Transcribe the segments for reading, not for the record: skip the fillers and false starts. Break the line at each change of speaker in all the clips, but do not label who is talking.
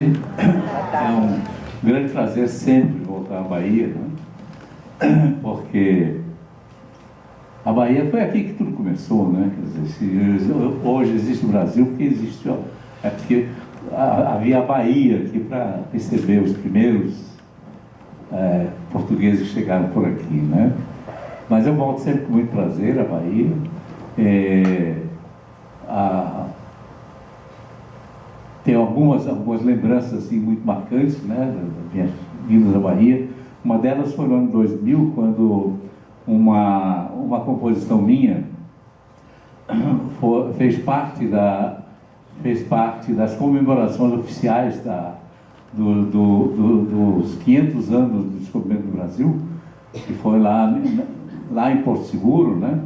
É um grande prazer sempre voltar à Bahia, né? Porque a Bahia foi aqui que tudo começou, né? Quer dizer, hoje existe o Brasil porque existe, é porque havia a Bahia aqui para receber os primeiros portugueses que chegaram por aqui, né? Mas eu volto sempre com muito prazer à Bahia. Tenho algumas lembranças assim, muito marcantes, né, das minhas vindas à Bahia. Uma delas foi no ano 2000, quando uma composição minha fez parte das comemorações oficiais dos 500 anos do descobrimento do Brasil, que foi lá em Porto Seguro, né,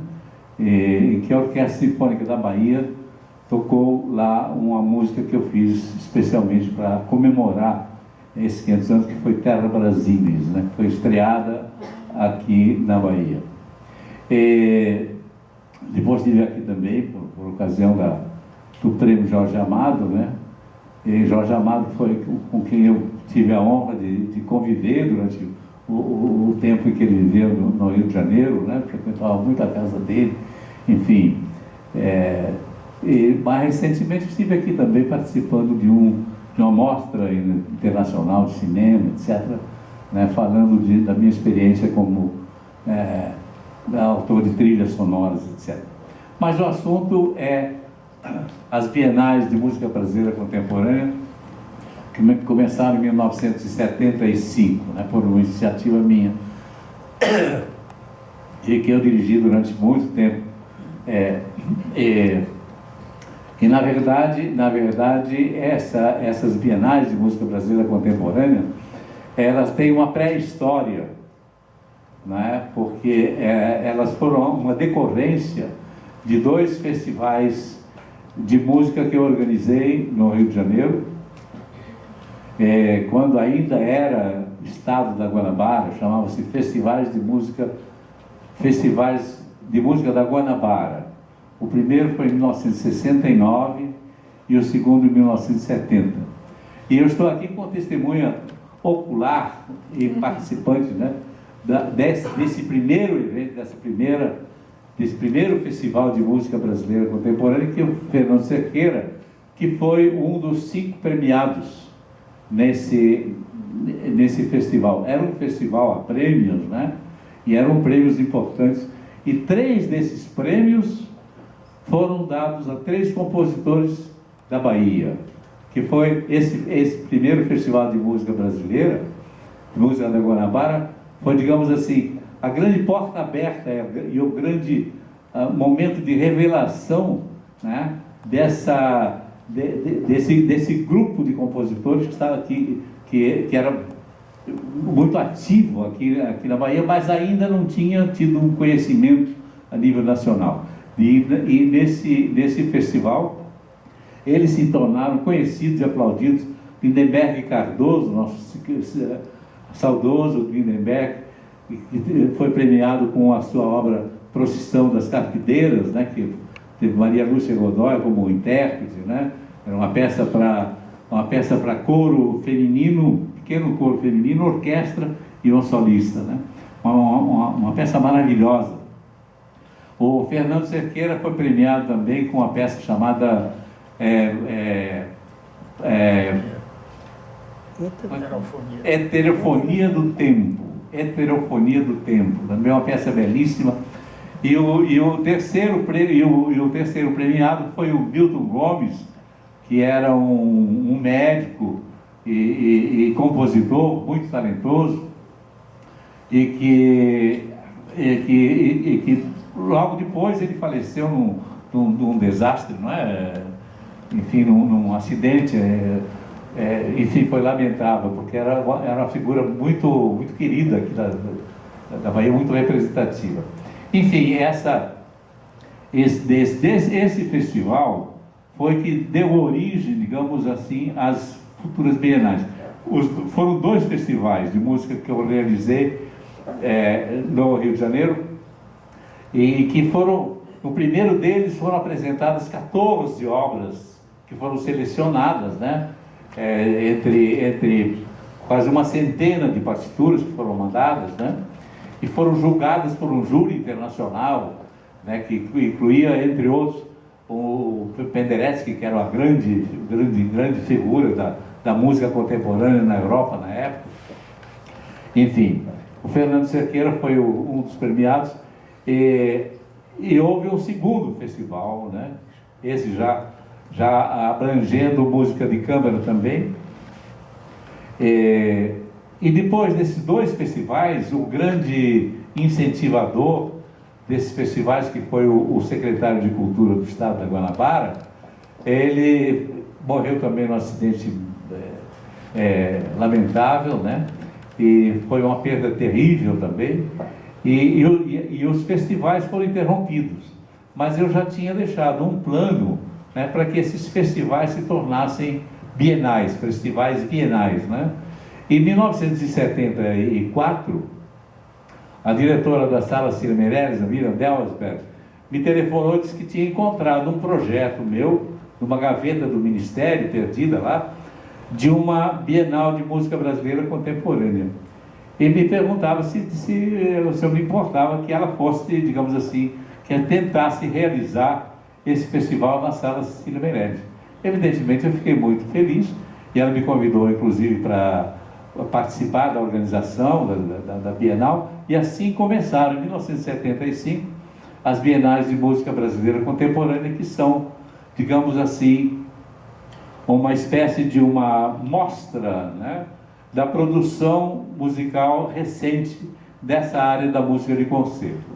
em que a Orquestra Sinfônica da Bahia tocou lá uma música que eu fiz especialmente para comemorar esses 500 anos, que foi Terra Brasilis, né? Foi estreada aqui na Bahia. Depois estive aqui também, por ocasião do Prêmio Jorge Amado, né? E Jorge Amado foi com quem eu tive a honra de conviver durante o tempo em que ele viveu no Rio de Janeiro, né? Frequentava muito a casa dele, enfim. Mais recentemente estive aqui também participando de uma mostra internacional de cinema, etc., né, falando da minha experiência como autor de trilhas sonoras, etc. Mas o assunto é as bienais de música brasileira contemporânea, que começaram em 1975, né, por uma iniciativa minha, e que eu dirigi durante muito tempo. E na verdade essas bienais de música brasileira contemporânea, elas têm uma pré-história, né? Porque elas foram uma decorrência de 2 festivais de música que eu organizei no Rio de Janeiro, quando ainda era estado da Guanabara, chamava-se Festivais de Música da Guanabara. O primeiro foi em 1969 e o segundo em 1970. E eu estou aqui com testemunha ocular e participante, né, desse primeiro evento, desse primeiro festival de música brasileira contemporânea, que é o Fernando Cerqueira, que foi um dos 5 premiados nesse festival. Era um festival a prêmios, né? E eram prêmios importantes. E 3 desses prêmios foram dados a 3 compositores da Bahia, que foi esse primeiro festival de música brasileira, de música da Guanabara, foi, digamos assim, a grande porta aberta e o grande momento de revelação, né, desse grupo de compositores que estava aqui, que era muito ativo aqui na Bahia, mas ainda não tinha tido um conhecimento a nível nacional. E nesse festival, eles se tornaram conhecidos e aplaudidos. Lindenberg Cardoso, nosso saudoso Lindenberg, que foi premiado com a sua obra Procissão das Carpideiras, né, que teve Maria Lúcia Godoy como intérprete, né? Era uma peça para coro feminino, pequeno coro feminino, orquestra e um solista, né? Uma peça maravilhosa. O Fernando Cerqueira foi premiado também com uma peça chamada Heterofonia do Tempo. Heterofonia do Tempo. Também é uma peça belíssima. E o terceiro premiado foi o Milton Gomes, que era um médico e compositor muito talentoso, e que logo depois ele faleceu num desastre, não é? Enfim, num acidente, enfim, foi lamentável, porque era uma figura muito, muito querida aqui da Bahia, muito representativa. Enfim, esse festival foi que deu origem, digamos assim, às futuras bienais. Foram 2 festivais de música que eu realizei no Rio de Janeiro, e que no primeiro deles foram apresentadas 14 obras que foram selecionadas, né, entre quase uma centena de partituras que foram mandadas, né? E foram julgadas por um júri internacional, né? Que incluía, entre outros, o Penderecki, que era uma grande figura da música contemporânea na Europa na época. Enfim, o Fernando Cerqueira foi um dos premiados, e houve um segundo festival, né? Esse já abrangendo música de câmara também. E depois desses dois festivais, o grande incentivador desses festivais, que foi o secretário de Cultura do Estado da Guanabara, ele morreu também num acidente lamentável, né? E foi uma perda terrível também, e os festivais foram interrompidos. Mas eu já tinha deixado um plano, né, para que esses festivais se tornassem bienais, festivais bienais, né? Em 1974, a diretora da Sala Cira Meirelles, a Miriam Delsberg, me telefonou e disse que tinha encontrado um projeto meu, numa gaveta do Ministério, perdida lá, de uma Bienal de Música Brasileira Contemporânea. E me perguntava se eu me importava que ela fosse, digamos assim, que tentasse realizar esse festival na Sala Cecília Meirelles. Evidentemente, eu fiquei muito feliz, e ela me convidou, inclusive, para participar da organização da Bienal, e assim começaram, em 1975, as Bienais de Música Brasileira Contemporânea, que são, digamos assim, uma espécie de uma mostra, né, da produção musical recente dessa área da música de concerto.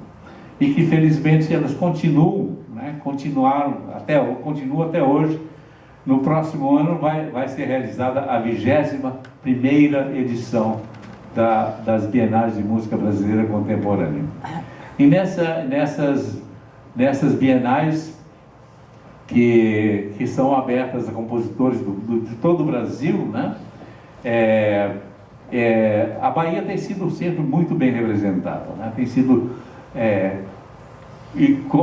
E que, felizmente, elas continuam, né, continua até hoje. No próximo ano vai ser realizada a 21ª edição das Bienais de Música Brasileira Contemporânea. E nessas bienais que são abertas a compositores de todo o Brasil, né? A Bahia tem sido sempre muito bem representada, né? Tem sido,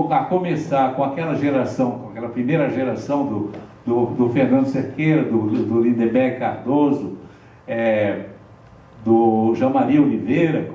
a começar com aquela primeira geração do Fernando Cerqueira, do Lindeberg Cardoso, do Jean Maria Oliveira,